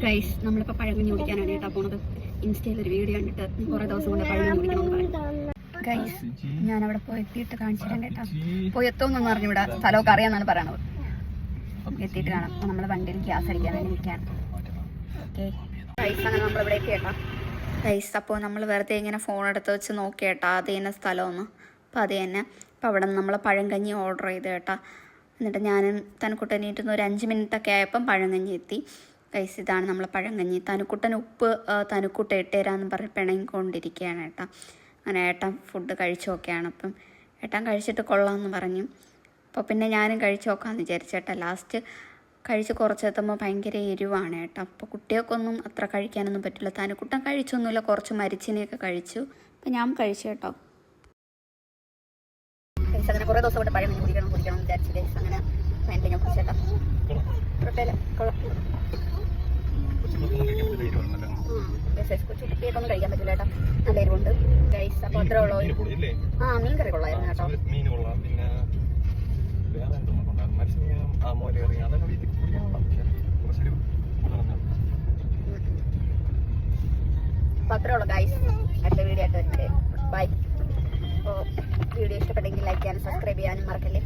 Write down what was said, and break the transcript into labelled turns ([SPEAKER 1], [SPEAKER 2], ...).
[SPEAKER 1] Guys നമ്മളിപ്പോൾ പഴങ്കഞ്ഞി കുടിക്കാനാണ് കേട്ടോ പോണത്. ഇൻസ്റ്റയിൽ ഒരു വീഡിയോ കണ്ടിട്ട് കുറേ ദിവസം കൊണ്ട് പഴങ്കഞ്ഞി കുടിക്കണമെന്ന് പറയും. ഗൈസ് ഞാനവിടെ പോയി എത്തിയിട്ട് കാണിച്ചിട്ടുണ്ട് കേട്ടോ. പോയി എത്തുമെന്നൊന്നും അറിഞ്ഞൂടാ, സ്ഥലമൊക്കെ അറിയാമെന്നാണ് പറയണത്. എത്തിയിട്ട് കാണാം. അപ്പോൾ നമ്മൾ വണ്ടിയിൽ ഗ്യാസ് അടിക്കാൻ വേണ്ടി നിൽക്കുകയാണ്. ഓക്കെ ഗൈസ്, അങ്ങനെ നമ്മളിവിടെ എത്തി കേട്ടോ. ഗൈസ് അപ്പോൾ നമ്മൾ വെറുതെ ഇങ്ങനെ ഫോൺ എടുത്ത് വെച്ച് നോക്കി കേട്ടോ അത് തന്നെ സ്ഥലമൊന്ന്. അപ്പോൾ അത് തന്നെ അപ്പോൾ അവിടെ നിന്ന് നമ്മൾ പഴങ്കഞ്ഞി ഓർഡർ ചെയ്ത് കേട്ടോ. എന്നിട്ട് ഞാനും തനുക്കുട്ടനീട്ടുന്ന ഒരു 5 മിനിറ്റൊക്കെ ആയപ്പം പഴങ്കഞ്ഞി എത്തി. ഗൈസ് ഇതാണ് നമ്മൾ പഴങ്കഞ്ഞി. തനുക്കുട്ടൻ ഉപ്പ് തനുക്കുട്ട ഇട്ടുതരാമെന്ന് പറഞ്ഞ് പിണങ്ങിക്കൊണ്ടിരിക്കുകയാണ് കേട്ടോ. അങ്ങനെ ഏട്ടൻ ഫുഡ് കഴിച്ചു നോക്കുകയാണ്. അപ്പം ഏട്ടൻ കഴിച്ചിട്ട് കൊള്ളാമെന്ന് പറഞ്ഞു. അപ്പോൾ പിന്നെ ഞാനും കഴിച്ചു നോക്കാമെന്ന് വിചാരിച്ചേട്ടാ. ലാസ്റ്റ് കഴിച്ച് കുറച്ചെത്തുമ്പോൾ ഭയങ്കര എരിവാണ് കേട്ടോ. അപ്പോൾ കുട്ടികൾക്കൊന്നും അത്ര കഴിക്കാനൊന്നും പറ്റില്ല. തനുക്കുട്ടൻ കഴിച്ചൊന്നുമില്ല, കുറച്ച് മരിച്ചിനെയൊക്കെ കഴിച്ചു. അപ്പോൾ ഞാൻ കഴിച്ചു കേട്ടോ. ഗൈസ് അങ്ങനെ കുറേ ദിവസം കൊണ്ട് പഴങ്കഞ്ഞി കുടിക്കണം വിചാരിച്ചു. ഗൈസ് അങ്ങനെ ഫൈനലി ഞാൻ കുടിച്ചേട്ടാ. കുട്ടിയൊന്നും കഴിക്കാൻ പറ്റില്ല കേട്ടോ, നല്ല എരിവുണ്ട്. ഗൈസ് അപ്പോൾ അത്രേ ഉള്ളൂ. മീൻ കറി കൊള്ളായിരുന്നു കേട്ടോ. അപ്പോൾ അത്രേ ഉള്ളൂ ഗൈസ്. അടുത്ത വീഡിയോ ആയിട്ട് വരുന്നത്. ബൈ. അപ്പോൾ വീഡിയോ ഇഷ്ടപ്പെട്ടെങ്കിൽ ലൈക്ക് ചെയ്യാനും സബ്സ്ക്രൈബ് ചെയ്യാനും മറക്കല്ലേ.